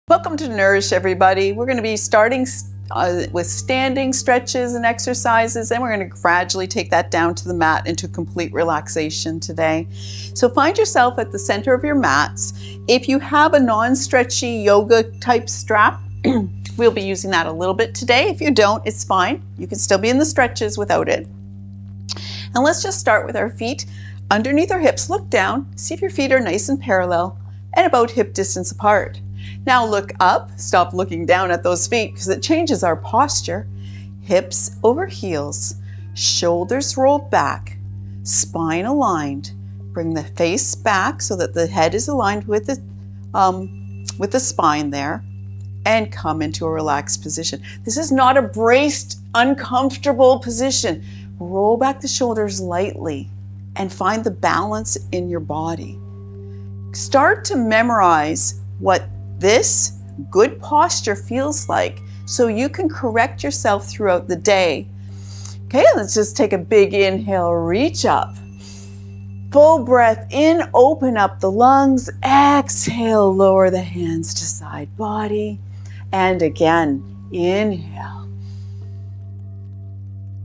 Welcome to Nourish, everybody. We're going to be starting with standing stretches and exercises, and we're going to gradually take that down to the mat into complete relaxation today. So find yourself at the center of your mats. If you have a non-stretchy yoga type strap, we'll be using that a little bit today. If you don't, it's fine. You can still be in the stretches without it. And let's just start with our feet underneath our hips. Look down, see if your feet are nice and parallel and about hip distance apart. Now look up, stop looking down at those feet because it changes our posture. Hips over heels, shoulders rolled back, spine aligned. Bring the face back so that the head is aligned with the spine there, and come into a relaxed position. This is not a braced, uncomfortable position. Roll back the shoulders lightly and find the balance in your body. Start to memorize what this good posture feels like so you can correct yourself throughout the day. Okay, let's just take a big inhale, reach up. Full breath in, open up the lungs. Exhale, lower the hands to side body. And again, inhale.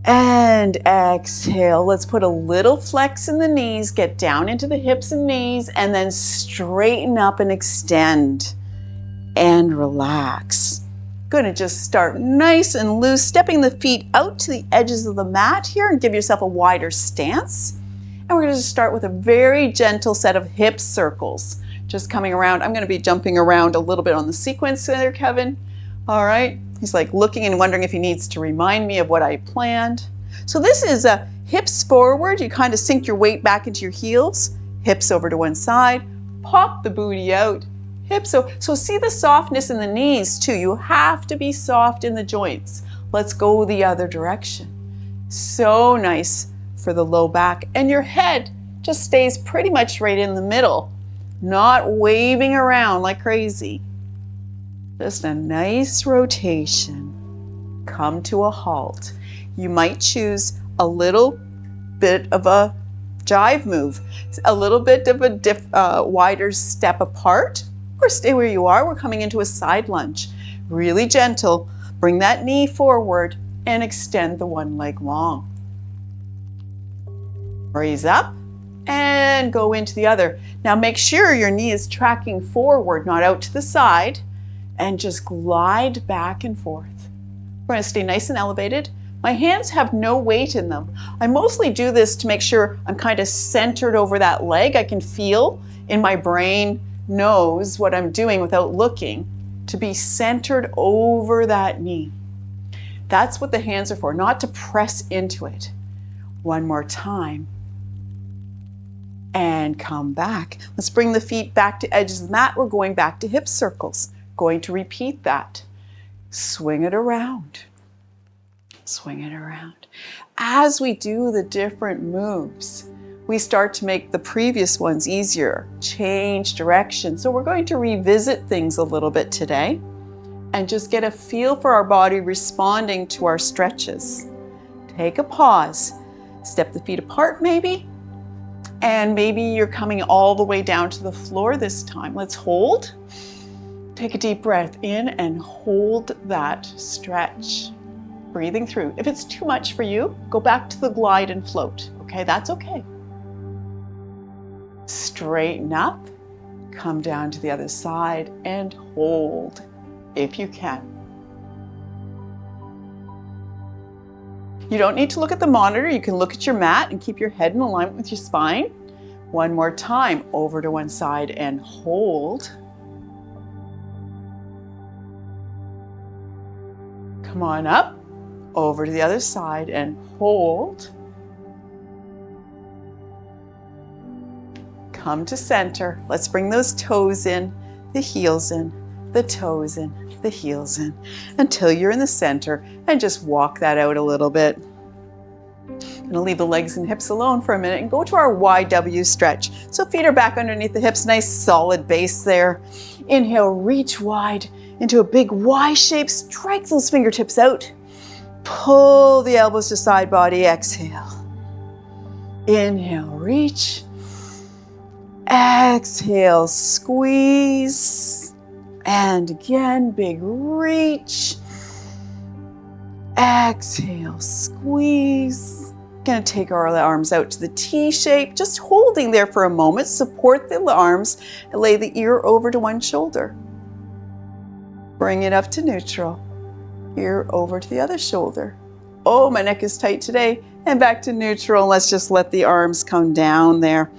And exhale. Let's put a little flex in the knees, get down into the hips and knees, and then straighten up and extend. And relax. Going to just start nice and loose, stepping the feet out to the edges of the mat here and give yourself a wider stance. And we're going to start with a very gentle set of hip circles. Just coming around. I'm going to be jumping around a little bit on the sequence there, Kevin. All right. He's like looking and wondering if he needs to remind me of what I planned. So this is a hips forward. You kind of sink your weight back into your heels. Hips over to one side. Pop the booty out. Hips, so see the softness in the knees too. You have to be soft in the joints. Let's go the other direction. So nice for the low back. And your head just stays pretty much right in the middle, not waving around like crazy. Just a nice rotation. Come to a halt. You might choose a little bit of a jive move, a little bit of a wider step apart. Or stay where you are. We're coming into a side lunge. Really gentle. Bring that knee forward and extend the one leg long. Raise up and go into the other. Now make sure your knee is tracking forward, not out to the side, and just glide back and forth. We're going to stay nice and elevated. My hands have no weight in them. I mostly do this to make sure I'm kind of centered over that leg. I can feel in my brain knows what I'm doing without looking, to be centered over that knee. That's what the hands are for, not to press into it. One more time. And come back. Let's bring the feet back to edges of the mat. We're going back to hip circles. Going to repeat that. Swing it around. Swing it around. As we do the different moves, we start to make the previous ones easier, change direction. So we're going to revisit things a little bit today and just get a feel for our body responding to our stretches. Take a pause, step the feet apart maybe, and maybe you're coming all the way down to the floor this time. Let's hold. Take a deep breath in and hold that stretch. Breathing through. If it's too much for you, go back to the glide and float. Okay, that's okay. Straighten up, come down to the other side and hold if you can. You don't need to look at the monitor. You can look at your mat and keep your head in alignment with your spine. One more time, over to one side and hold. Come on up, over to the other side and hold. Come to center. Let's bring those toes in, the heels in, the toes in, the heels in, until you're in the center, and just walk that out a little bit. I'm gonna leave the legs and hips alone for a minute and go to our YW stretch. So feet are back underneath the hips, nice solid base there. Inhale, reach wide into a big Y shape, strike those fingertips out. Pull the elbows to side body, exhale. Inhale, reach. Exhale, squeeze. And again, big reach. Exhale, squeeze. Gonna take our arms out to the T shape, just holding there for a moment. Support the arms and lay the ear over to one shoulder. Bring it up to neutral. Ear over to the other shoulder. Oh, my neck is tight today. And back to neutral. Let's just let the arms come down there.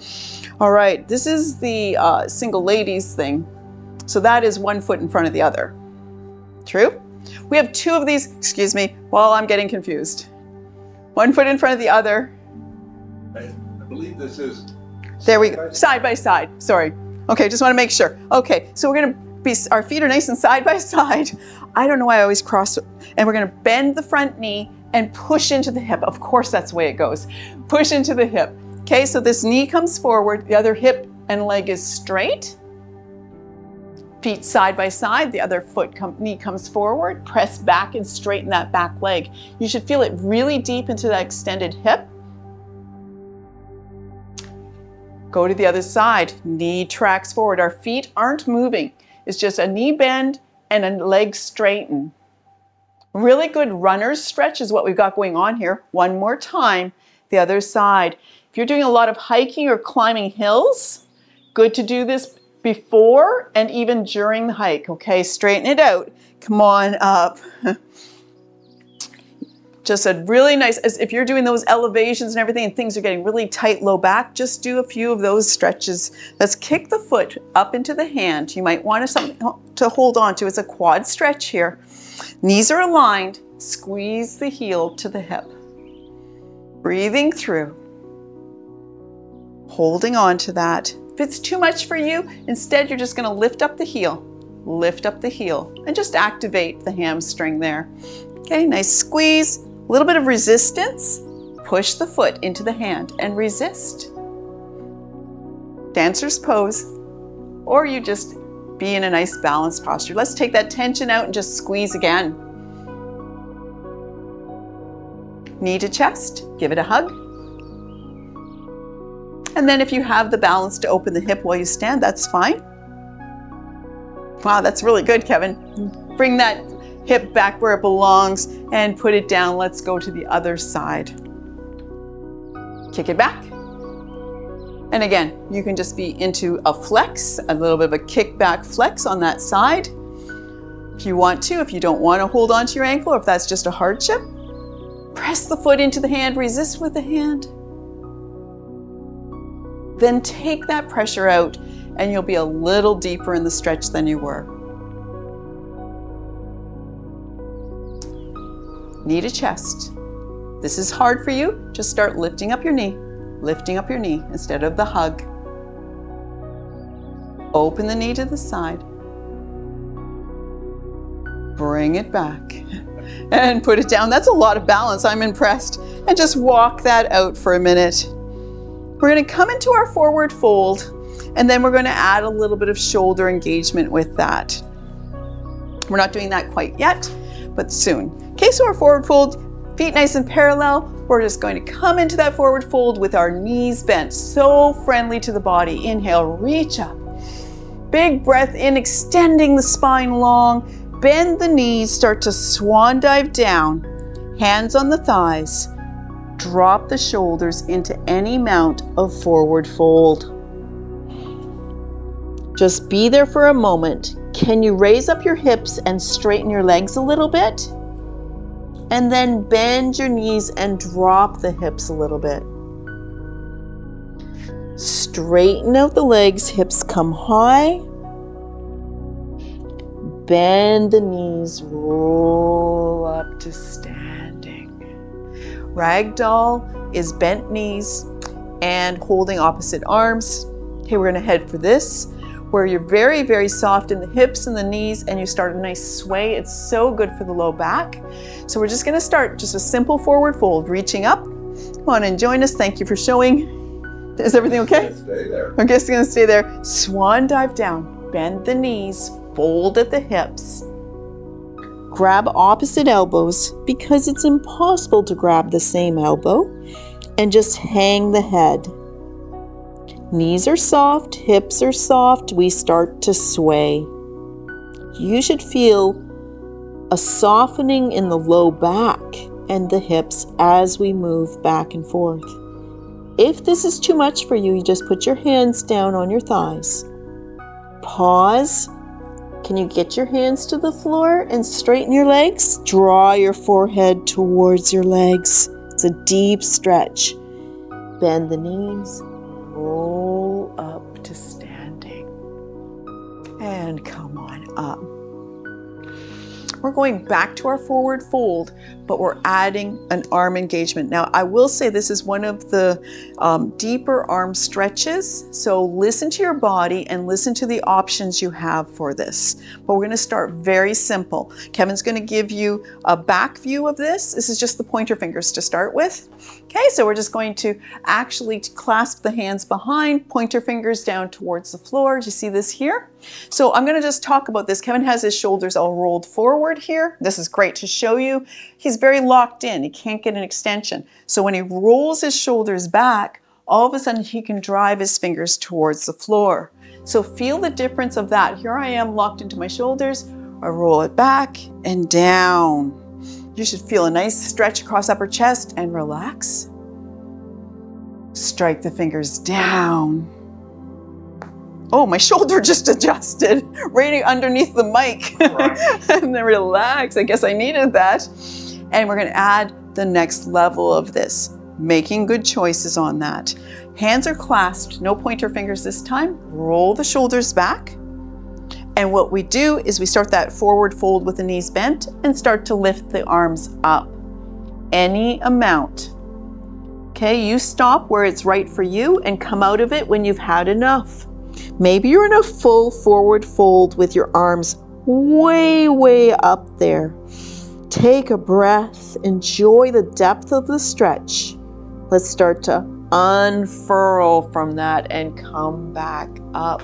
All right, this is the single ladies thing. So that is one foot in front of the other. True? We have two of these, excuse me, while I'm getting confused. One foot in front of the other. I believe this is there we go, side by side, sorry. Okay, just wanna make sure. Okay, so we're gonna be, our feet are nice and side by side. I don't know why I always cross, and we're gonna bend the front knee and push into the hip. Of course, that's the way it goes. Push into the hip. Okay, so this knee comes forward, the other hip and leg is straight. Feet side by side, the other knee comes forward, press back and straighten that back leg. You should feel it really deep into that extended hip. Go to the other side, knee tracks forward. Our feet aren't moving. It's just a knee bend and a leg straighten. Really good runner's stretch is what we've got going on here. One more time, the other side. If you're doing a lot of hiking or climbing hills, good to do this before and even during the hike, okay? Straighten it out. Come on up. Just a really nice, if you're doing those elevations and everything and things are getting really tight low back, just do a few of those stretches. Let's kick the foot up into the hand. You might want something to hold on to. It's a quad stretch here. Knees are aligned. Squeeze the heel to the hip. Breathing through. Holding on to that. If it's too much for you, instead you're just going to lift up the heel, and just activate the hamstring there. Okay, nice squeeze, a little bit of resistance. Push the foot into the hand and resist. Dancer's pose, or you just be in a nice balanced posture. Let's take that tension out and just squeeze again. Knee to chest, give it a hug. And then if you have the balance to open the hip while you stand, that's fine. Wow, that's really good, Kevin. Bring that hip back where it belongs and put it down. Let's go to the other side. Kick it back. And again, you can just be into a flex, a little bit of a kick back flex on that side. If you want to, if you don't want to hold on to your ankle, or if that's just a hardship, press the foot into the hand, resist with the hand. Then take that pressure out and you'll be a little deeper in the stretch than you were. Knee to chest. This is hard for you. Just start lifting up your knee instead of the hug. Open the knee to the side. Bring it back and put it down. That's a lot of balance. I'm impressed. And just walk that out for a minute. We're going to come into our forward fold, and then we're going to add a little bit of shoulder engagement with that. We're not doing that quite yet, but soon. Okay, so our forward fold, feet nice and parallel. We're just going to come into that forward fold with our knees bent, so friendly to the body. Inhale, reach up. Big breath in, extending the spine long. Bend the knees, start to swan dive down. Hands on the thighs. Drop the shoulders into any amount of forward fold. Just be there for a moment. Can you raise up your hips and straighten your legs a little bit? And then bend your knees and drop the hips a little bit. Straighten out the legs, hips come high. Bend the knees, roll up to standing. Ragdoll is bent knees and holding opposite arms. Okay, we're gonna head for this, where you're very, very soft in the hips and the knees, and you start a nice sway. It's so good for the low back. So we're just gonna start just a simple forward fold, reaching up. Come on and join us. Thank you for showing. Is everything okay? Stay there. I'm just gonna stay there. Swan dive down, bend the knees, fold at the hips. Grab opposite elbows because it's impossible to grab the same elbow, and just hang the head. Knees are soft, hips are soft, we start to sway. You should feel a softening in the low back and the hips as we move back and forth. If this is too much for you, you just put your hands down on your thighs. Pause. Can you get your hands to the floor and straighten your legs? Draw your forehead towards your legs. It's a deep stretch. Bend the knees. Roll up to standing. And come on up. We're going back to our forward fold, but we're adding an arm engagement. Now, I will say this is one of the deeper arm stretches, so listen to your body and listen to the options you have for this. But we're going to start very simple. Kevin's going to give you a back view of this. This is just the pointer fingers to start with. Okay, so we're just going to actually clasp the hands behind, pointer fingers down towards the floor. Do you see this here? So I'm going to just talk about this. Kevin has his shoulders all rolled forward here. This is great to show you. He's very locked in. He can't get an extension. So when he rolls his shoulders back, all of a sudden he can drive his fingers towards the floor. So feel the difference of that. Here I am locked into my shoulders. I roll it back and down. You should feel a nice stretch across upper chest and relax. Strike the fingers down. Oh, my shoulder just adjusted right underneath the mic. And then relax. I guess I needed that. And we're going to add the next level of this. Making good choices on that. Hands are clasped, no pointer fingers this time. Roll the shoulders back. And what we do is we start that forward fold with the knees bent and start to lift the arms up. Any amount. Okay, you stop where it's right for you and come out of it when you've had enough. Maybe you're in a full forward fold with your arms way, way up there. Take a breath, enjoy the depth of the stretch. Let's start to unfurl from that and come back up.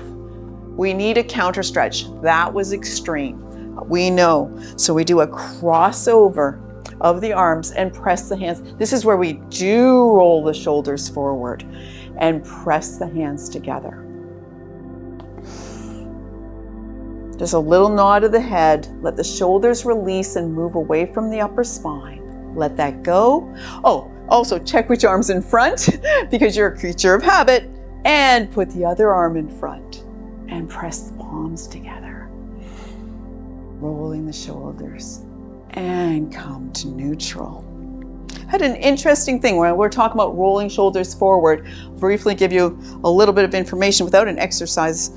We need a counter stretch. That was extreme. We know. So we do a crossover of the arms and press the hands. This is where we do roll the shoulders forward and press the hands together. Just a little nod of the head. Let the shoulders release and move away from the upper spine. Let that go. Oh, also check which arm's in front because you're a creature of habit. And put the other arm in front and press the palms together. Rolling the shoulders and come to neutral. I had an interesting thing when we're talking about rolling shoulders forward. I'll briefly give you a little bit of information without an exercise.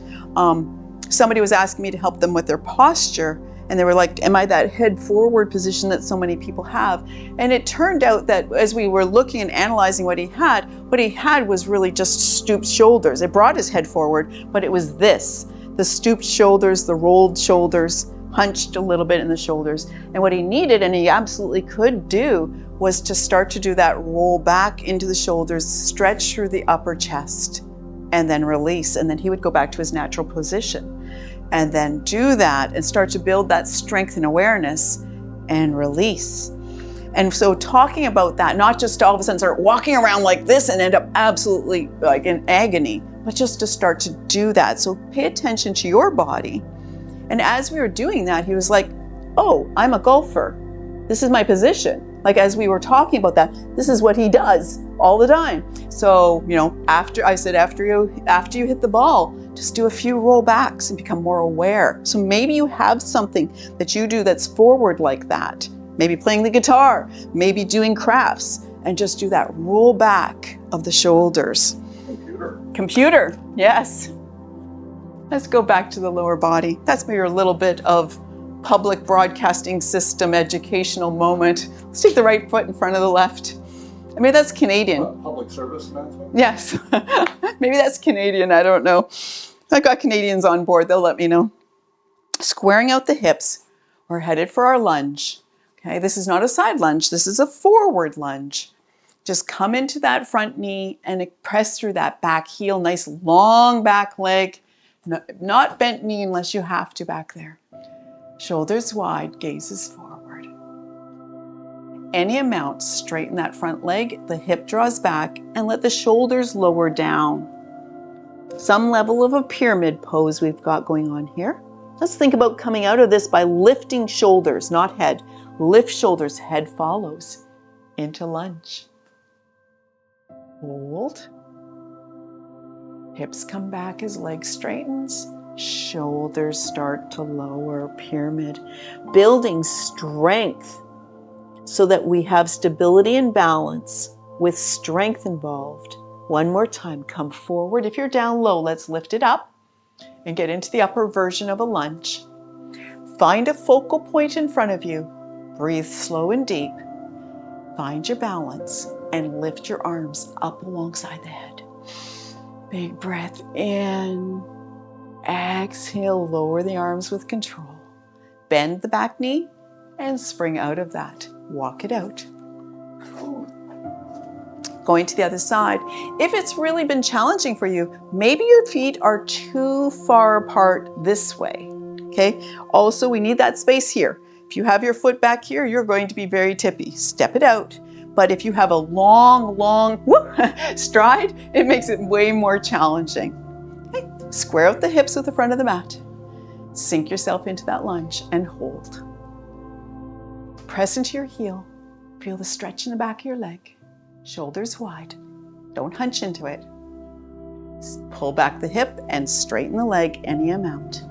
Somebody was asking me to help them with their posture, and they were like, am I that head forward position that so many people have? And it turned out that as we were looking and analyzing what he had was really just stooped shoulders. It brought his head forward, but it was this, the stooped shoulders, the rolled shoulders, hunched a little bit in the shoulders. And what he needed, and he absolutely could do, was to start to do that roll back into the shoulders, stretch through the upper chest, and then release. And then he would go back to his natural position. And then do that and start to build that strength and awareness and release. And so talking about that, not just to all of a sudden start walking around like this and end up absolutely like in agony, but just to start to do that. So pay attention to your body. And as we were doing that, he was like, oh, I'm a golfer. This is my position. Like as we were talking about that, this is what he does all the time. So, after you hit the ball, just do a few roll backs and become more aware. So maybe you have something that you do that's forward like that. Maybe playing the guitar, maybe doing crafts, and just do that roll back of the shoulders. Computer, yes. Let's go back to the lower body. That's maybe a little bit of public broadcasting system educational moment. Let's take the right foot in front of the left. Maybe that's Canadian. Public service announcement? Yes. Maybe that's Canadian. I don't know. I've got Canadians on board. They'll let me know. Squaring out the hips. We're headed for our lunge. Okay, this is not a side lunge. This is a forward lunge. Just come into that front knee and press through that back heel. Nice long back leg. Not bent knee unless you have to back there. Shoulders wide, gazes forward. Any amount, straighten that front leg, the hip draws back, and let the shoulders lower down. Some level of a pyramid pose we've got going on here. Let's think about coming out of this by lifting shoulders, not head. Lift shoulders, head follows into lunge. Hold. Hips come back as leg straightens. Shoulders start to lower, pyramid. Building strength so that we have stability and balance with strength involved. One more time, come forward. If you're down low, let's lift it up and get into the upper version of a lunge. Find a focal point in front of you. Breathe slow and deep. Find your balance and lift your arms up alongside the head. Big breath in. Exhale, lower the arms with control. Bend the back knee and spring out of that. Walk it out. Going to the other side. If it's really been challenging for you, maybe your feet are too far apart this way. Okay. Also, we need that space here. If you have your foot back here, you're going to be very tippy. Step it out. But if you have a long stride, it makes it way more challenging. Okay. Square out the hips with the front of the mat. Sink yourself into that lunge and hold. Press into your heel. Feel the stretch in the back of your leg. Shoulders wide. Don't hunch into it. Pull back the hip and straighten the leg any amount.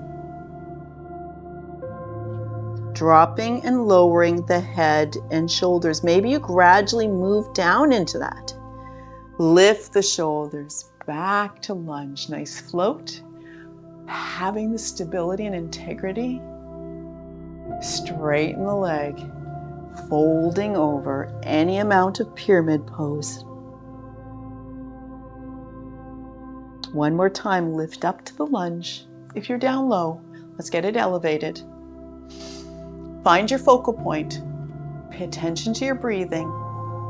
Dropping and lowering the head and shoulders. Maybe you gradually move down into that. Lift the shoulders back to lunge. Nice float. Having the stability and integrity. Straighten the leg. Folding over any amount of pyramid pose. One more time, lift up to the lunge. If you're down low, let's get it elevated. Find your focal point. Pay attention to your breathing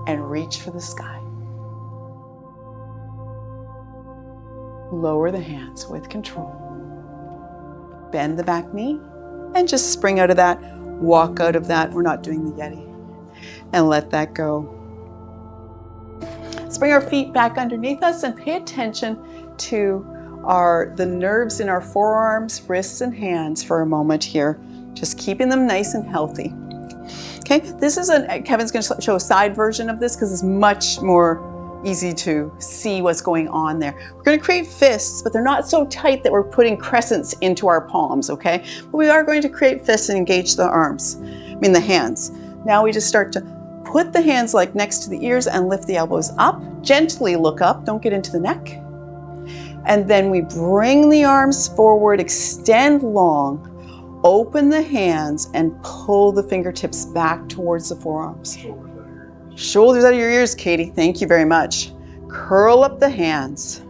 and reach for the sky. Lower the hands with control. Bend the back knee and just spring out of that. Walk out of that. We're not doing the Yeti. And let that go. Let's bring our feet back underneath us and pay attention to the nerves in our forearms, wrists, and hands for a moment here. Just keeping them nice and healthy. Okay, this is Kevin's going to show a side version of this because it's much more easy to see what's going on there. We're going to create fists, but they're not so tight that we're putting crescents into our palms, okay? But we are going to create fists and engage the the hands. Now we just start to put the hands like next to the ears and lift the elbows up. Gently look up, don't get into the neck. And then we bring the arms forward, extend long, open the hands and pull the fingertips back towards the forearms. Shoulders out of your ears, Katie. Thank you very much. Curl up the hands.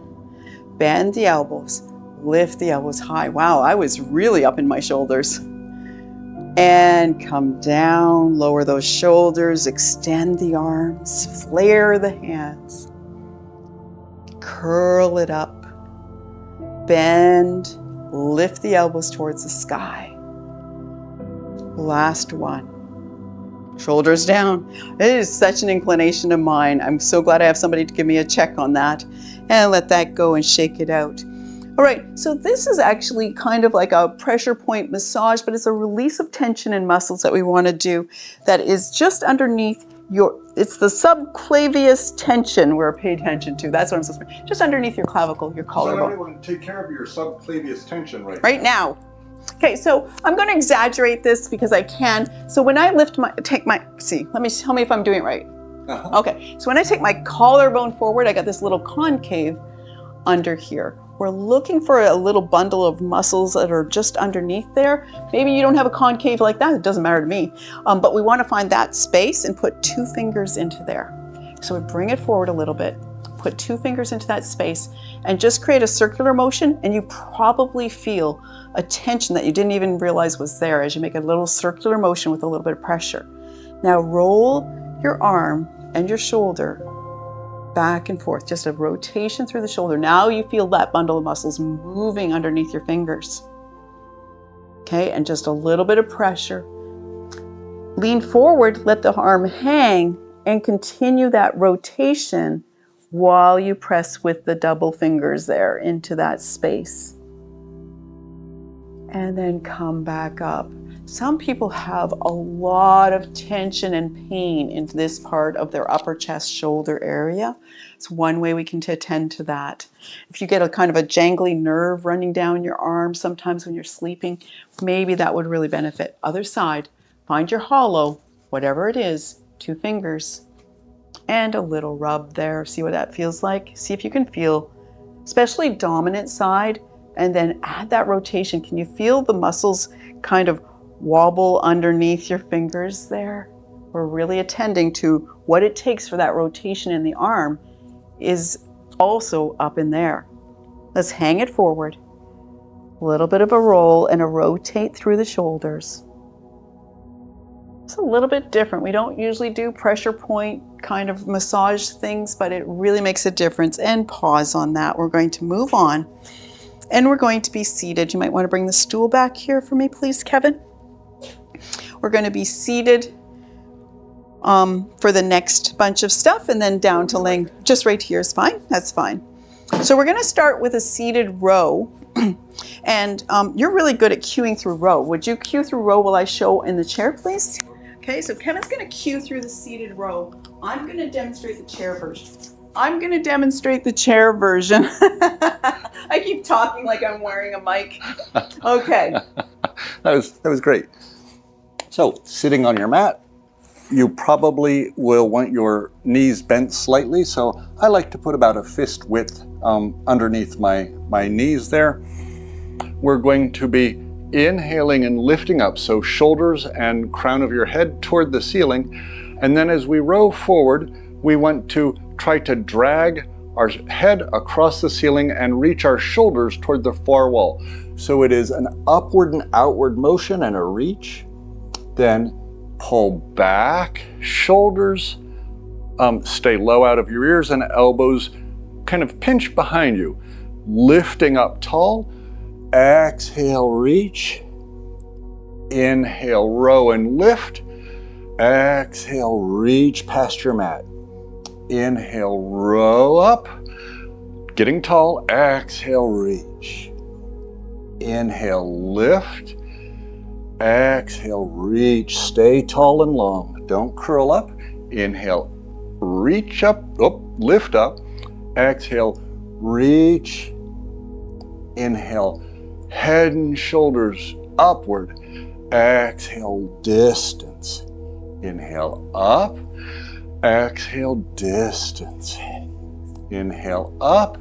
Bend the elbows. Lift the elbows high. Wow, I was really up in my shoulders. And come down. Lower those shoulders. Extend the arms. Flare the hands. Curl it up. Bend. Lift the elbows towards the sky. Last one. Shoulders down. It is such an inclination of mine. I'm so glad I have somebody to give me a check on that. And let that go and shake it out. All right, so this is actually kind of like a pressure point massage, but it's a release of tension in muscles that we want to do that is just underneath it's the subclavius tension we're paying attention to. That's what I'm supposed to be. Just underneath your clavicle, your collarbone. So everyone take care of your subclavius tension right now. Okay, so I'm going to exaggerate this because I can. So when I tell me if I'm doing it right. Uh-huh. Okay, so when I take my collarbone forward, I got this little concave under here. We're looking for a little bundle of muscles that are just underneath there. Maybe you don't have a concave like that, it doesn't matter to me. But we want to find that space and put 2 fingers into there. So we bring it forward a little bit, put 2 fingers into that space and just create a circular motion, and you probably feel a tension that you didn't even realize was there as you make a little circular motion with a little bit of pressure. Now roll your arm and your shoulder back and forth, just a rotation through the shoulder. Now you feel that bundle of muscles moving underneath your fingers. Okay, and just a little bit of pressure. Lean forward, let the arm hang, and continue that rotation while you press with the double fingers there into that space. and then come back up. Some people have a lot of tension and pain in this part of their upper chest shoulder area. It's one way we can attend to that. If you get a kind of a jangly nerve running down your arm sometimes when you're sleeping, maybe that would really benefit. Other side, find your hollow, whatever it is, 2 fingers, and a little rub there. See what that feels like? See if you can feel, especially dominant side, and then add that rotation. Can you feel the muscles kind of wobble underneath your fingers there? We're really attending to what it takes for that rotation in the arm is also up in there. Let's hang it forward. A little bit of a roll and a rotate through the shoulders. It's a little bit different. We don't usually do pressure point kind of massage things, but it really makes a difference. And pause on that. We're going to move on. And we're going to be seated. You might want to bring the stool back here for me, please, Kevin. We're going to be seated for the next bunch of stuff, and then down to laying just right here is fine. That's fine. So we're going to start with a seated row. And you're really good at cueing through row. Would you cue through row while I show in the chair, please? Okay, so Kevin's going to cue through the seated row. I'm going to demonstrate the chair version. I keep talking like I'm wearing a mic. Okay. That was great. So, sitting on your mat, you probably will want your knees bent slightly. So I like to put about a fist width underneath my knees there. We're going to be inhaling and lifting up, so shoulders and crown of your head toward the ceiling. And then as we row forward, we want to try to drag our head across the ceiling and reach our shoulders toward the far wall. So it is an upward and outward motion and a reach. Then pull back, shoulders stay low out of your ears, and elbows kind of pinch behind you. Lifting up tall, exhale, reach. Inhale, row and lift. Exhale, reach past your mat. Inhale, row up, getting tall. Exhale, reach. Inhale, lift. Exhale, reach. Stay tall and long. Don't curl up. Inhale, reach up, lift up. Exhale, reach. Inhale, head and shoulders upward. Exhale, distance. Inhale, up. Exhale, distance. Inhale, up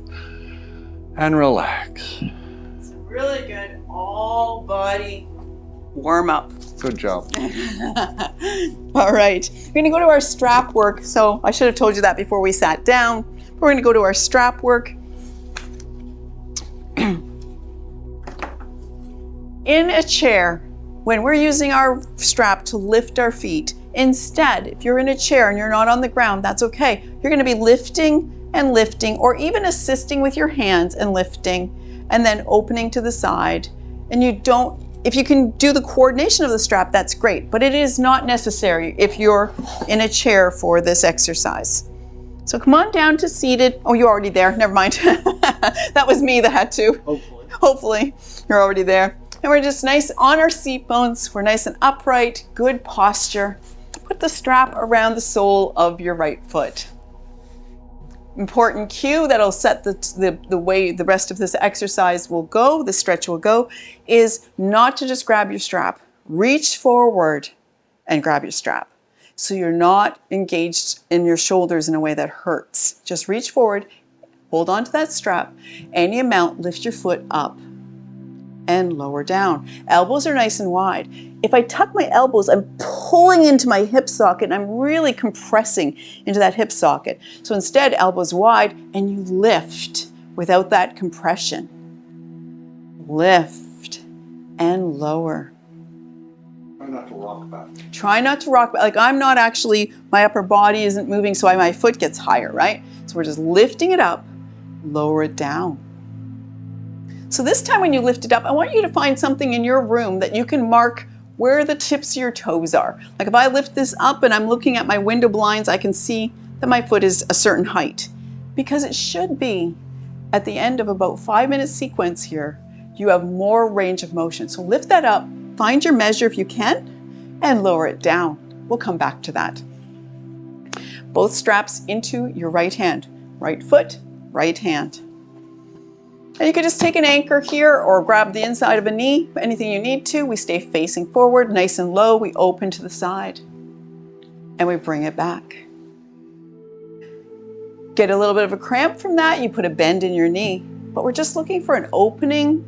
and relax. It's really good all body warm up. Good job. All right, we're going to go to our strap work. So I should have told you that before we sat down. We're going to go to our strap work. In a chair, when we're using our strap to lift our feet, instead, if you're in a chair and you're not on the ground, that's okay. You're going to be lifting and lifting, or even assisting with your hands and lifting, and then opening to the side. And if you can do the coordination of the strap, that's great, but it is not necessary if you're in a chair for this exercise. So come on down to seated. Oh, you're already there. Never mind. That was me that had to. Hopefully, you're already there. And we're just nice on our seat bones. We're nice and upright, good posture. Put the strap around the sole of your right foot. Important cue that'll set the way the rest of this exercise will go, the stretch will go, is not to just grab your strap. Reach forward and grab your strap. So you're not engaged in your shoulders in a way that hurts. Just reach forward, hold on to that strap, any amount, lift your foot up and lower down. Elbows are nice and wide. If I tuck my elbows, I'm pulling into my hip socket and I'm really compressing into that hip socket. So instead, elbows wide, and you lift without that compression. Lift and lower. Try not to rock back. Try not to rock back. Like I'm not actually, my upper body isn't moving, so my foot gets higher, right? So we're just lifting it up, lower it down. So this time when you lift it up, I want you to find something in your room that you can mark where the tips of your toes are. Like if I lift this up and I'm looking at my window blinds, I can see that my foot is a certain height, because it should be at the end of about 5-minute sequence here. you have more range of motion. So lift that up, find your measure if you can, and lower it down. We'll come back to that. Both straps into your right hand. Right foot, right hand. And you could just take an anchor here or grab the inside of a knee, anything you need to. We stay facing forward, nice and low. We open to the side and we bring it back. Get a little bit of a cramp from that, you put a bend in your knee, but we're just looking for an opening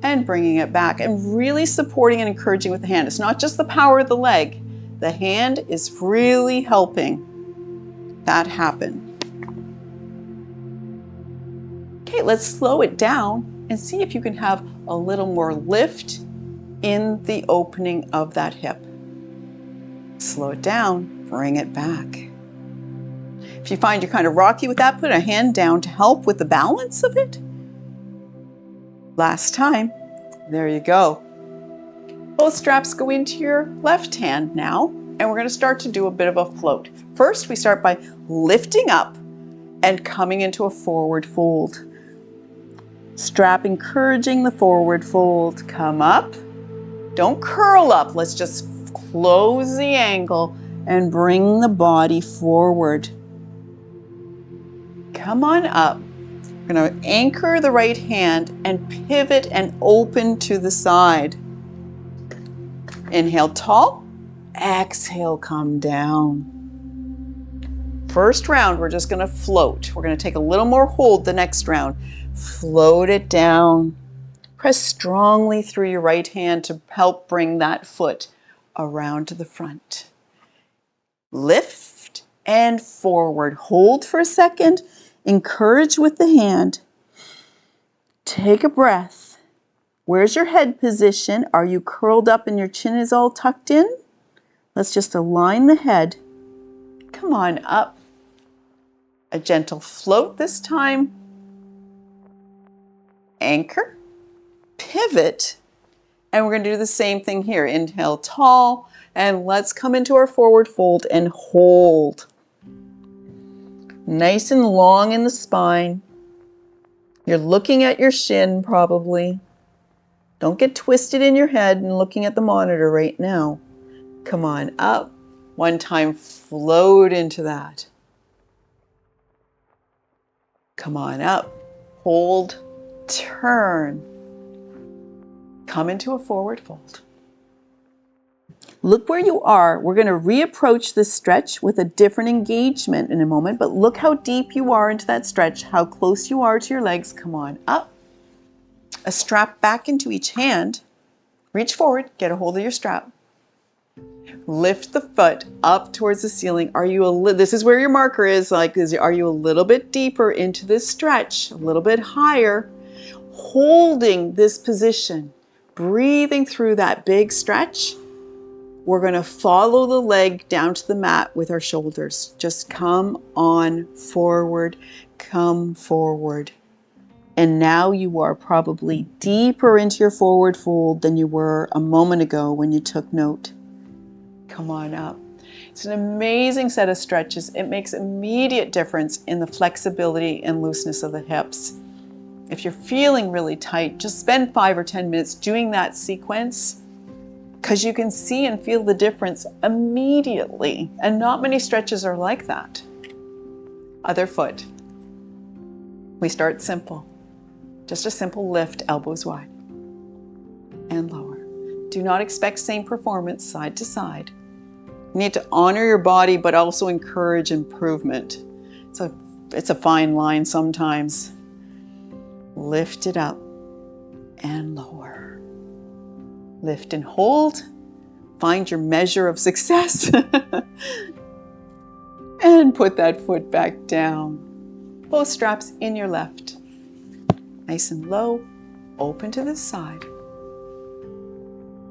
and bringing it back and really supporting and encouraging with the hand. It's not just the power of the leg. The hand is really helping that happen. Okay, let's slow it down and see if you can have a little more lift in the opening of that hip. Slow it down, bring it back. If you find you're kind of rocky with that, put a hand down to help with the balance of it. Last time, there you go. Both straps go into your left hand now, and we're going to start to do a bit of a float. First, we start by lifting up and coming into a forward fold. Strap encouraging the forward fold. Come up. Don't curl up. Let's just close the angle and bring the body forward. Come on up. We're going to anchor the right hand and pivot and open to the side. Inhale tall. Exhale, come down. First round, we're just going to float. We're going to take a little more hold the next round. Float it down. Press strongly through your right hand to help bring that foot around to the front. Lift and forward. Hold for a second. Encourage with the hand. Take a breath. Where's your head position? Are you curled up and your chin is all tucked in? Let's just align the head. Come on up. A gentle float this time. Anchor, pivot, and we're going to do the same thing here. Inhale tall, and let's come into our forward fold and hold. Nice and long in the spine. You're looking at your shin probably. Don't get twisted in your head and looking at the monitor right now. Come on up. One time, float into that. Come on up. Hold, turn. Come into a forward fold. Look where you are. We're going to reapproach this stretch with a different engagement in a moment, but look how deep you are into that stretch, how close you are to your legs. Come on up. A strap back into each hand. Reach forward, get a hold of your strap. Lift the foot up towards the ceiling. This is where your marker is, are you a little bit deeper into this stretch, a little bit higher, holding this position, breathing through that big stretch. We're going to follow the leg down to the mat with our shoulders. Just come on forward, come forward. And now you are probably deeper into your forward fold than you were a moment ago when you took note. Come on up. It's an amazing set of stretches. It makes immediate difference in the flexibility and looseness of the hips. If you're feeling really tight, just spend 5 or 10 minutes doing that sequence, because you can see and feel the difference immediately. And not many stretches are like that. Other foot. We start simple. Just a simple lift, elbows wide and lower. Do not expect same performance side to side. You need to honor your body, but also encourage improvement. It's a fine line sometimes. Lift it up and lower. Lift and hold. Find your measure of success. And put that foot back down. Both straps in your left. Nice and low. Open to the side.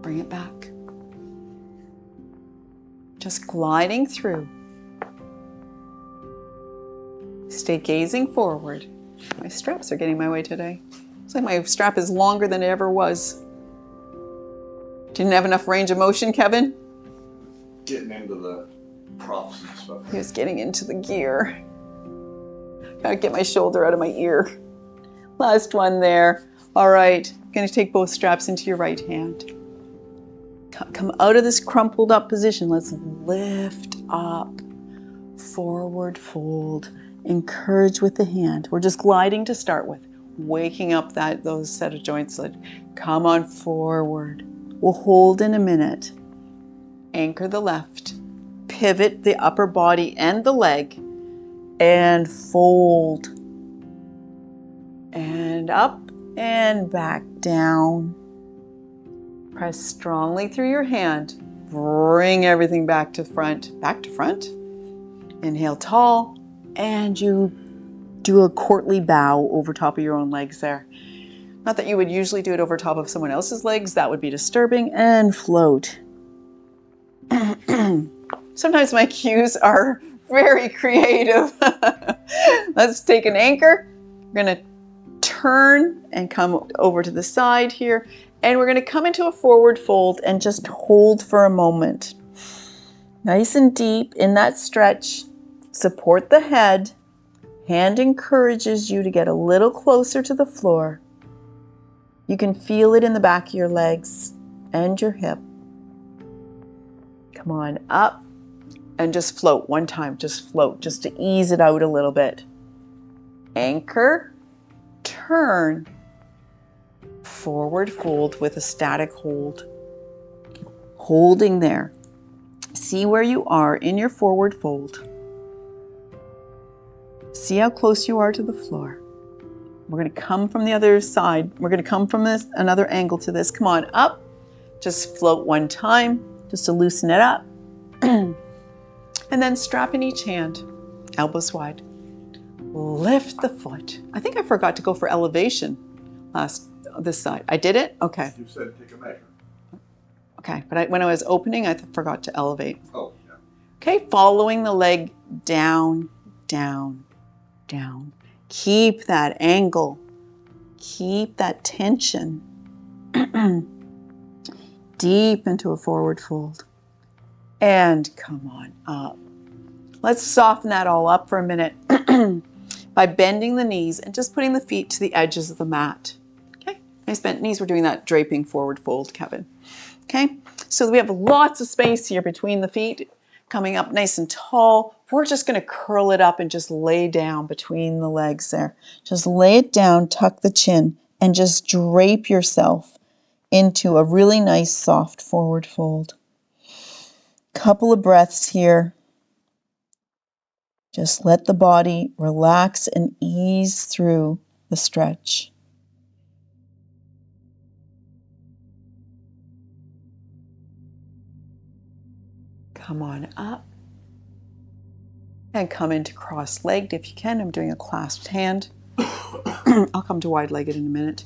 Bring it back. Just gliding through. Stay gazing forward. My straps are getting my way today. Looks like my strap is longer than it ever was. Didn't have enough range of motion, Kevin? Getting into the props and stuff. He was getting into the gear. Gotta get my shoulder out of my ear. Last one there. All right, going to take both straps into your right hand. Come out of this crumpled up position. Let's lift up, forward fold, encourage with the hand. We're just gliding to start with, waking up those set of joints. Come on forward. We'll hold in a minute. Anchor the left, pivot the upper body and the leg, and fold. And up and back down. Press strongly through your hand. Bring everything back to front. Back to front. Inhale tall, and you do a courtly bow over top of your own legs there. Not that you would usually do it over top of someone else's legs. That would be disturbing. And float. Sometimes my cues are very creative. Let's take an anchor. We're going to turn and come over to the side here. And we're going to come into a forward fold and just hold for a moment. Nice and deep in that stretch. Support the head. Hand encourages you to get a little closer to the floor. You can feel it in the back of your legs and your hip. Come on up and just float one time. Just float, just to ease it out a little bit. Anchor, turn, forward fold with a static hold. Holding there. See where you are in your forward fold. See how close you are to the floor. We're going to come from the other side. We're going to come from another angle to this. Come on up. Just float one time, just to loosen it up. And then strap in each hand, elbows wide. Lift the foot. I think I forgot to go for elevation this side. I did it? Okay. You said take a measure. Okay, but when I was opening, I forgot to elevate. Oh, yeah. Okay, following the leg down, down, down. Keep that angle. Keep that tension. Deep into a forward fold. And come on up. Let's soften that all up for a minute by bending the knees and just putting the feet to the edges of the mat. Okay, nice bent knees. We're doing that draping forward fold, Kevin. Okay, so we have lots of space here between the feet, coming up nice and tall. We're just going to curl it up and just lay down between the legs there. Just lay it down, tuck the chin, and just drape yourself into a really nice soft forward fold. Couple of breaths here. Just let the body relax and ease through the stretch. Come on up. And come into cross-legged if you can. I'm doing a clasped hand. I'll come to wide-legged in a minute.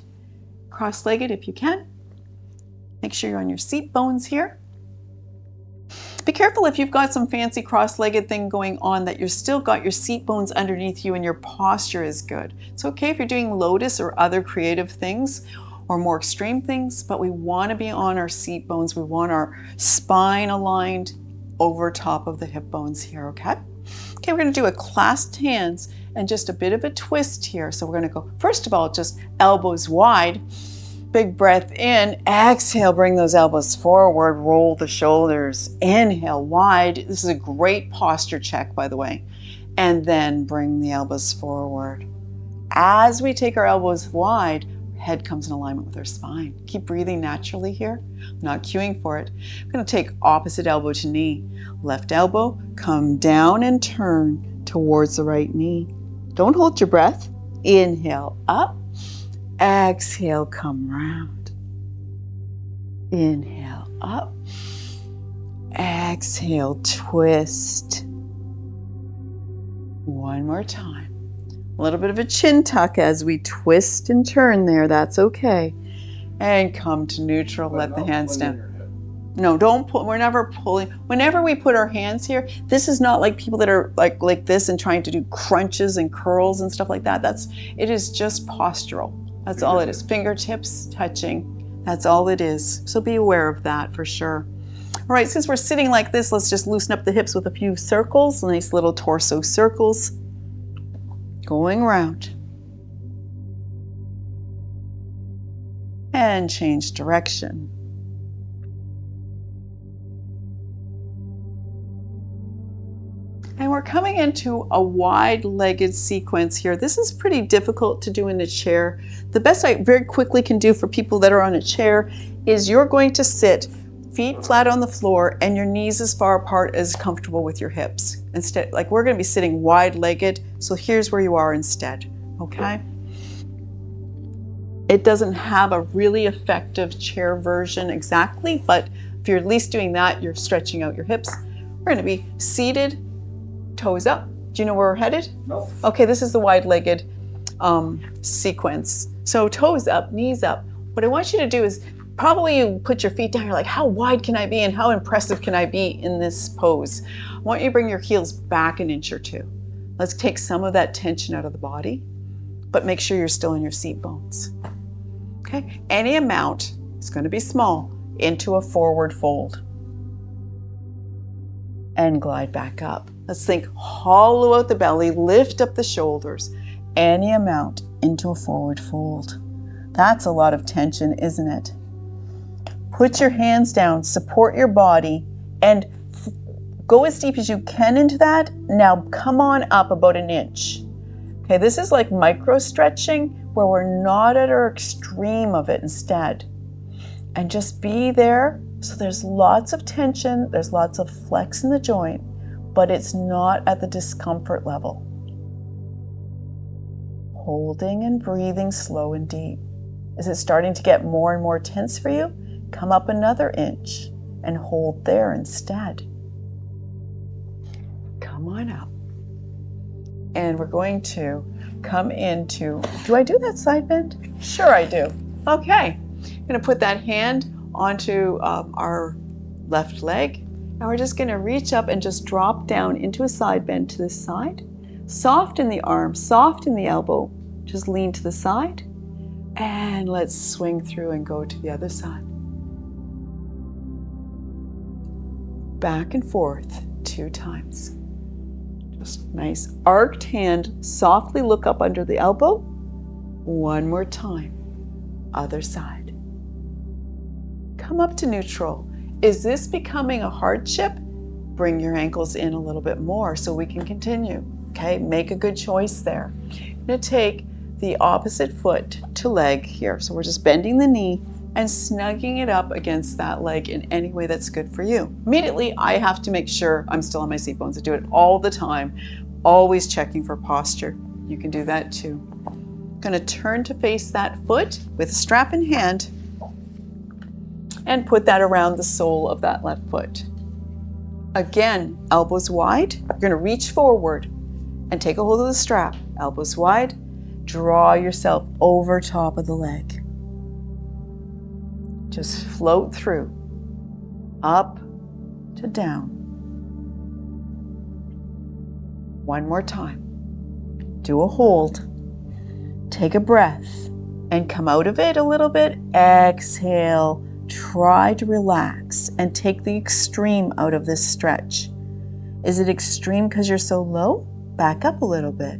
Cross-legged if you can. Make sure you're on your seat bones here. Be careful if you've got some fancy cross-legged thing going on that you've still got your seat bones underneath you and your posture is good. It's okay if you're doing lotus or other creative things or more extreme things, but we want to be on our seat bones. We want our spine aligned over top of the hip bones here, okay? Okay, we're going to do a clasped hands and just a bit of a twist here. So we're going to go, first of all, just elbows wide. Big breath in, exhale, bring those elbows forward, roll the shoulders, inhale wide. This is a great posture check, by the way. And then bring the elbows forward. As we take our elbows wide, head comes in alignment with our spine. Keep breathing naturally here. I'm not cueing for it. I'm going to take opposite elbow to knee. Left elbow, come down and turn towards the right knee. Don't hold your breath. Inhale up. Exhale, come round. Inhale up. Exhale, twist. One more time. A little bit of a chin tuck as we twist and turn there. That's okay. And come to neutral. Let the hands down. No, don't pull. We're never pulling. Whenever we put our hands here, this is not like people that are like this and trying to do crunches and curls and stuff like that. It is just postural. That's all it is. Fingertips touching. That's all it is. So be aware of that for sure. All right, since we're sitting like this, let's just loosen up the hips with a few circles, nice little torso circles. Going around. and change direction. And we're coming into a wide-legged sequence here. This is pretty difficult to do in a chair. The best I very quickly can do for people that are on a chair is you're going to sit feet flat on the floor and your knees as far apart as comfortable with your hips. Instead, like we're going to be sitting wide-legged, so here's where you are instead, okay? It doesn't have a really effective chair version exactly, but if you're at least doing that, you're stretching out your hips. We're going to be seated, toes up. Do you know where we're headed? No. Okay, this is the wide-legged sequence. So toes up, knees up. What I want you to do is probably you put your feet down. You're like, how wide can I be and how impressive can I be in this pose? I want you to bring your heels back an inch or two. Let's take some of that tension out of the body, but make sure you're still in your seat bones. Okay, any amount, it's going to be small, into a forward fold. And glide back up. Let's think hollow out the belly, lift up the shoulders. Any amount into a forward fold. That's a lot of tension, isn't it? Put your hands down, support your body, and go as deep as you can into that. Now come on up about an inch. Okay, this is like micro stretching where we're not at our extreme of it instead. And just be there. So there's lots of tension, there's lots of flex in the joint, but it's not at the discomfort level. Holding and breathing slow and deep. Is it starting to get more and more tense for you? Come up another inch and hold there instead. Come on up. And we're going to come into, do I do that side bend? Sure I do. Okay, I'm going to put that hand onto our left leg. And we're just going to reach up and just drop down into a side bend to this side. Soften the arm, soften the elbow. Just lean to the side. And let's swing through and go to the other side. Back and forth 2 times. Just nice arched hand, softly look up under the elbow. 1 more time. Other side. Come up to neutral. Is this becoming a hardship? Bring your ankles in a little bit more so we can continue. Okay, make a good choice there. I'm going to take the opposite foot to leg here. So we're just bending the knee and snugging it up against that leg in any way that's good for you. Immediately, I have to make sure I'm still on my seat bones. I do it all the time, always checking for posture. You can do that too. I'm going to turn to face that foot with a strap in hand and put that around the sole of that left foot. Again, elbows wide. You're going to reach forward and take a hold of the strap. Elbows wide. Draw yourself over top of the leg. Just float through, up to down. 1 more time. Do a hold. Take a breath and come out of it a little bit. Exhale. Try to relax and take the extreme out of this stretch. Is it extreme because you're so low? Back up a little bit.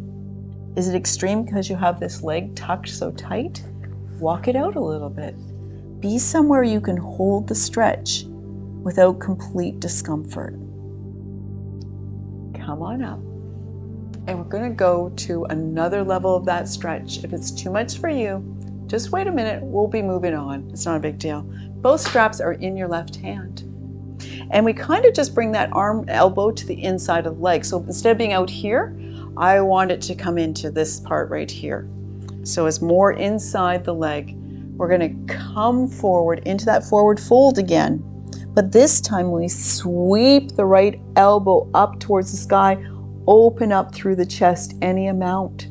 Is it extreme because you have this leg tucked so tight? Walk it out a little bit. Be somewhere you can hold the stretch without complete discomfort. Come on up. And we're going to go to another level of that stretch. If it's too much for you, just wait a minute. We'll be moving on. It's not a big deal. Both straps are in your left hand. And we kind of just bring that arm, elbow to the inside of the leg. So instead of being out here, I want it to come into this part right here. So it's more inside the leg. We're going to come forward into that forward fold again. But this time we sweep the right elbow up towards the sky, open up through the chest any amount.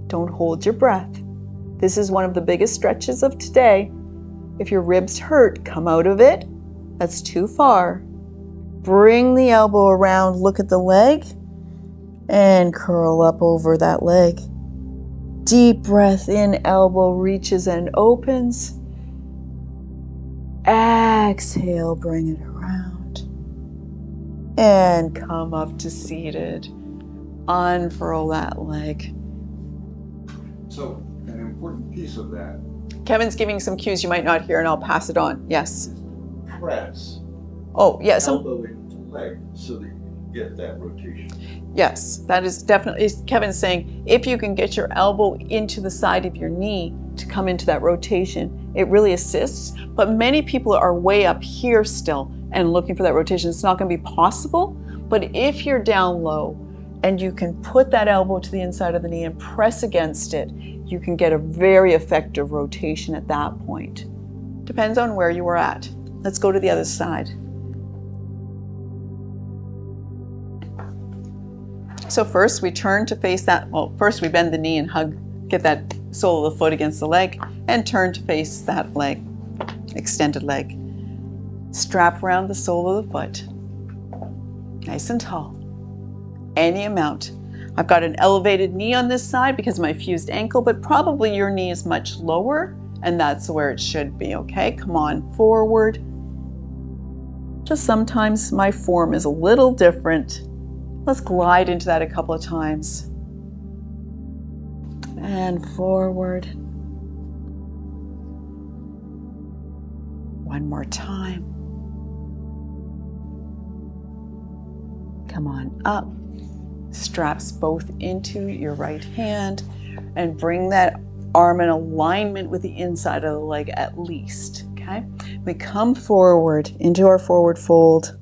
Don't hold your breath. This is one of the biggest stretches of today. If your ribs hurt, come out of it. That's too far. Bring the elbow around, look at the leg, and curl up over that leg. Deep breath in, elbow reaches and opens. Exhale, bring it around. And come up to seated. Unfurl that leg. So, an important piece of that Kevin's giving some cues you might not hear, and I'll pass it on. Yes. Press. Oh, yeah. Elbow into leg so that you get that rotation. Yes, that is definitely, Kevin's saying, if you can get your elbow into the side of your knee to come into that rotation, it really assists. But many people are way up here still and looking for that rotation. It's not going to be possible. But if you're down low and you can put that elbow to the inside of the knee and press against it, you can get a very effective rotation at that point. Depends on where you were at. Let's go to the other side. So first we turn to face that, well, first we bend the knee and hug, get that sole of the foot against the leg, and turn to face that leg, extended leg. Strap around the sole of the foot, nice and tall, any amount. I've got an elevated knee on this side because of my fused ankle, but probably your knee is much lower, and that's where it should be, okay? Come on forward. Just sometimes my form is a little different. Let's glide into that a couple of times. And forward. One more time. Come on up. Straps both into your right hand and bring that arm in alignment with the inside of the leg at least, okay? We come forward into our forward fold.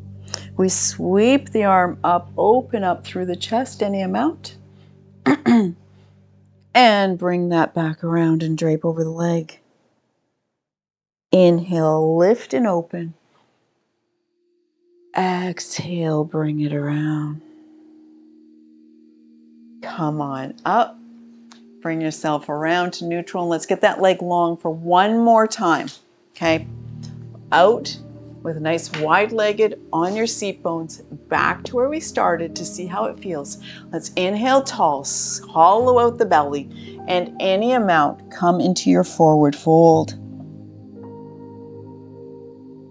We sweep the arm up, open up through the chest, any amount, and bring that back around and drape over the leg. Inhale, lift and open. Exhale, bring it around. Come on up. Bring yourself around to neutral, and let's get that leg long for one more time, okay? Out with a nice wide-legged on your seat bones, back to where we started to see how it feels. Let's inhale tall, hollow out the belly, and any amount come into your forward fold.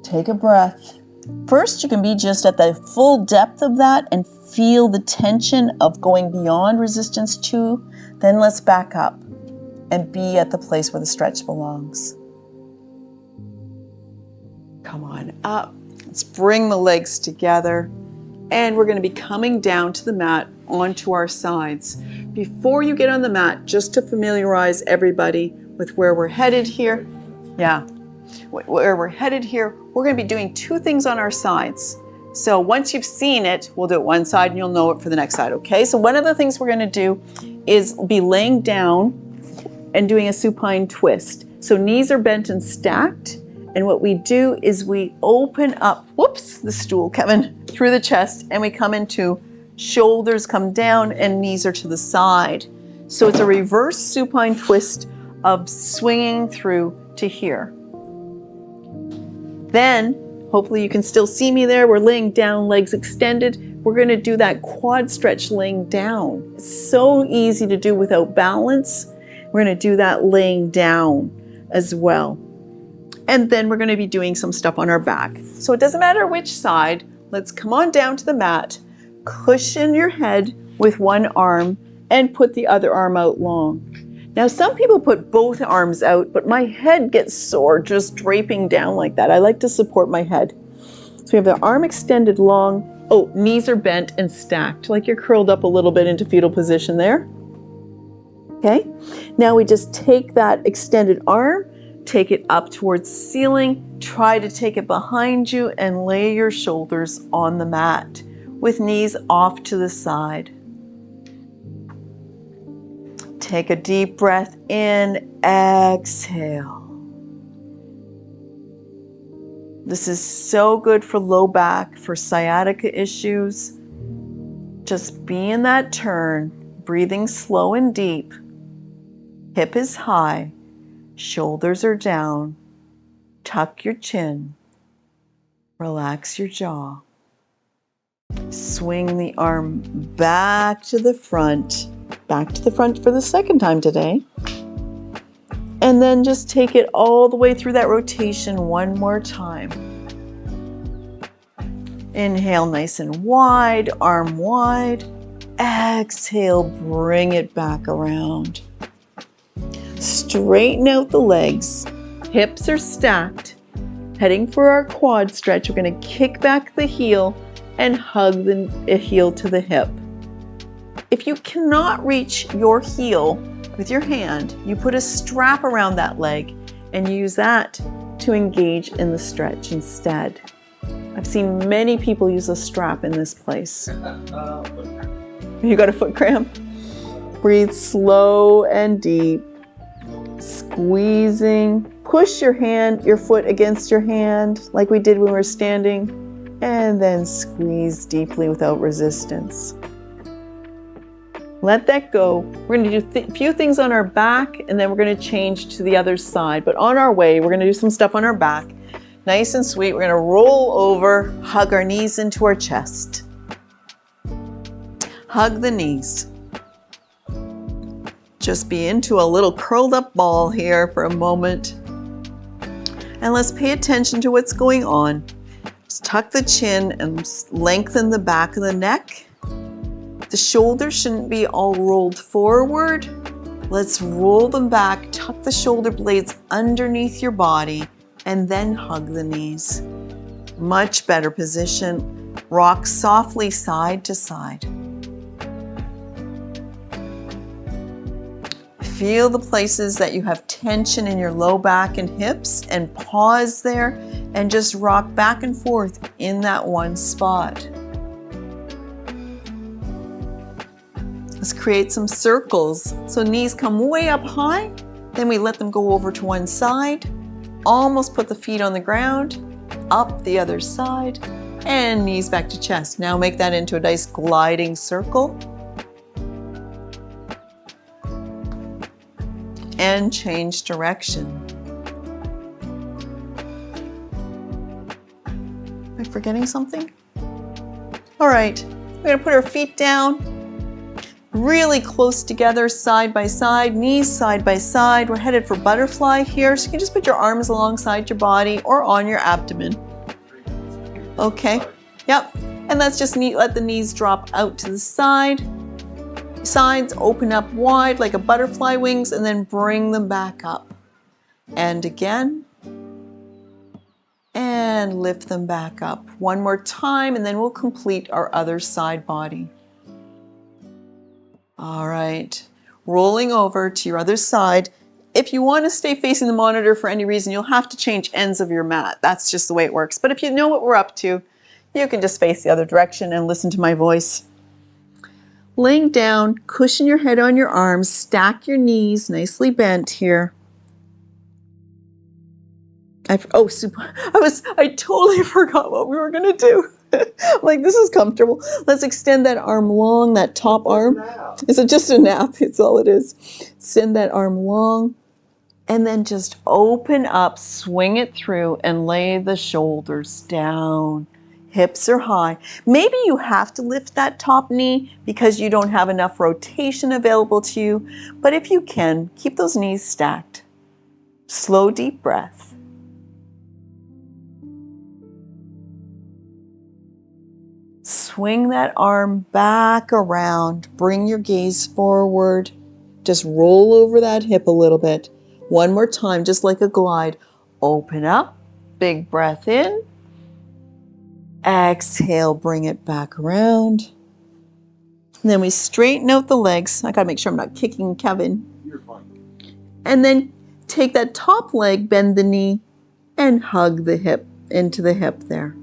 Take a breath. First, you can be just at the full depth of that and feel the tension of going beyond resistance 2. Then let's back up and be at the place where the stretch belongs. Come on up. Let's bring the legs together. And we're going to be coming down to the mat onto our sides. Before you get on the mat, just to familiarize everybody with where we're headed here. Yeah, where we're headed here, we're going to be doing 2 things on our sides. So once you've seen it, we'll do it one side and you'll know it for the next side, okay? So one of the things we're going to do is be laying down and doing a supine twist. So knees are bent and stacked. And what we do is we open up, whoops, the stool, Kevin, through the chest, and we come into shoulders come down and knees are to the side. So it's a reverse supine twist of swinging through to here. Then, hopefully you can still see me there. We're laying down, legs extended. We're going to do that quad stretch laying down. It's so easy to do without balance. We're going to do that laying down as well. And then we're going to be doing some stuff on our back. So it doesn't matter which side. Let's come on down to the mat, cushion your head with one arm, and put the other arm out long. Now, some people put both arms out, but my head gets sore just draping down like that. I like to support my head. So we have the arm extended long. Oh, knees are bent and stacked, like you're curled up a little bit into fetal position there. Okay, now we just take that extended arm, take it up towards the ceiling, try to take it behind you and lay your shoulders on the mat with knees off to the side. Take a deep breath in, exhale. This is so good for low back, for sciatica issues. Just be in that turn, breathing slow and deep. Hip is high. Shoulders are down. Tuck your chin. Relax your jaw. Swing the arm back to the front. Back to the front for the second time today. And then just take it all the way through that rotation one more time. Inhale nice and wide, arm wide. Exhale, bring it back around. Straighten out the legs. Hips are stacked. Heading for our quad stretch, we're going to kick back the heel and hug the heel to the hip. If you cannot reach your heel with your hand, you put a strap around that leg and use that to engage in the stretch instead. I've seen many people use a strap in this place. You got a foot cramp? Breathe slow and deep. Squeezing. Push your foot against your hand like we did when we were standing, and then squeeze deeply without resistance. Let that go. We're going to do a few things on our back, and then we're going to change to the other side. But on our way, we're going to do some stuff on our back. Nice and sweet. We're going to roll over, hug our knees into our chest. Hug the knees. Just be into a little curled up ball here for a moment. And let's pay attention to what's going on. Just tuck the chin and lengthen the back of the neck. The shoulders shouldn't be all rolled forward. Let's roll them back, tuck the shoulder blades underneath your body, and then hug the knees. Much better position. Rock softly side to side. Feel the places that you have tension in your low back and hips, and pause there and just rock back and forth in that one spot. Let's create some circles. So knees come way up high, then we let them go over to one side, almost put the feet on the ground, up the other side, and knees back to chest. Now make that into a nice gliding circle. And change direction. Am I forgetting something? All right, we're gonna put our feet down, really close together, side by side, knees side by side. We're headed for butterfly here, so you can just put your arms alongside your body or on your abdomen. Okay, yep, and let's just let the knees drop out to the side. Sides open up wide like a butterfly wings, and then bring them back up. And again. And lift them back up. One more time, and then we'll complete our other side body. All right. Rolling over to your other side. If you want to stay facing the monitor for any reason, you'll have to change ends of your mat. That's just the way it works. But if you know what we're up to, you can just face the other direction and listen to my voice. Laying down, cushion your head on your arms, stack your knees nicely bent here. I totally forgot what we were going to do. Like, this is comfortable. Let's extend that arm long, that top arm. Is it just a nap? It's all it is. Extend that arm long, and then just open up, swing it through, and lay the shoulders down. Hips are high. Maybe you have to lift that top knee because you don't have enough rotation available to you, but if you can, keep those knees stacked. Slow, deep breath. Swing that arm back around. Bring your gaze forward. Just roll over that hip a little bit. One more time, just like a glide. Open up. Big breath in. Exhale, bring it back around. And then we straighten out the legs. I gotta make sure I'm not kicking Kevin. You're fine. And then take that top leg, bend the knee, and hug the hip into the hip there.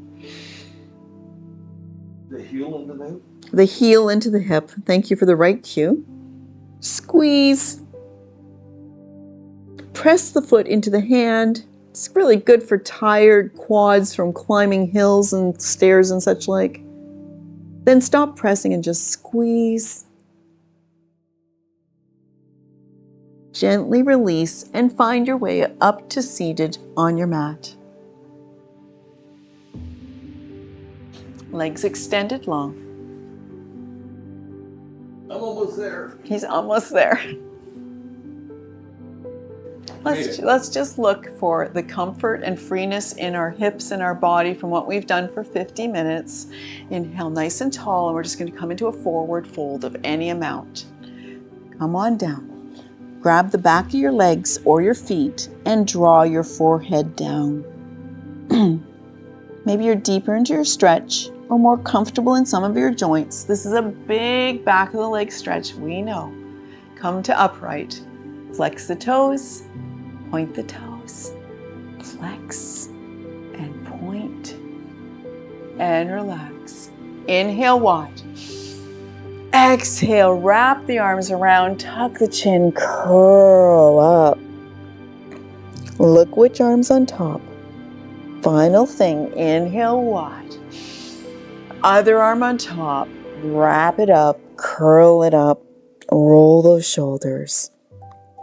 The heel into the hip? The heel into the hip. Thank you for the right cue. Squeeze. Press the foot into the hand. It's really good for tired quads from climbing hills and stairs and such like. Then stop pressing and just squeeze. Gently release and find your way up to seated on your mat. Legs extended long. I'm almost there. He's almost there. Let's just look for the comfort and freeness in our hips and our body from what we've done for 50 minutes. Inhale nice and tall, and we're just going to come into a forward fold of any amount. Come on down. Grab the back of your legs or your feet and draw your forehead down. Maybe you're deeper into your stretch or more comfortable in some of your joints. This is a big back of the leg stretch, we know. Come to upright. Flex the toes, point the toes. Flex and point and relax. Inhale wide. Exhale, wrap the arms around, tuck the chin, curl up. Look which arm's on top. Final thing, inhale wide. Other arm on top, wrap it up, curl it up, roll those shoulders,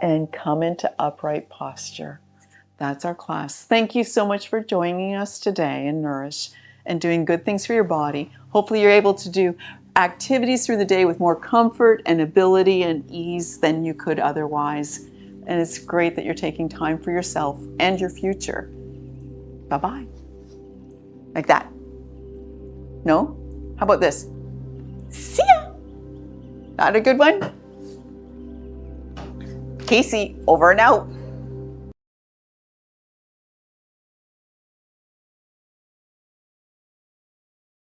and come into upright posture. That's our class. Thank you so much for joining us today in Nourish and doing good things for your body. Hopefully you're able to do activities through the day with more comfort and ability and ease than you could otherwise. And it's great that you're taking time for yourself and your future. Bye-bye. Like that. No? How about this? See ya! Not a good one? Casey, over and out.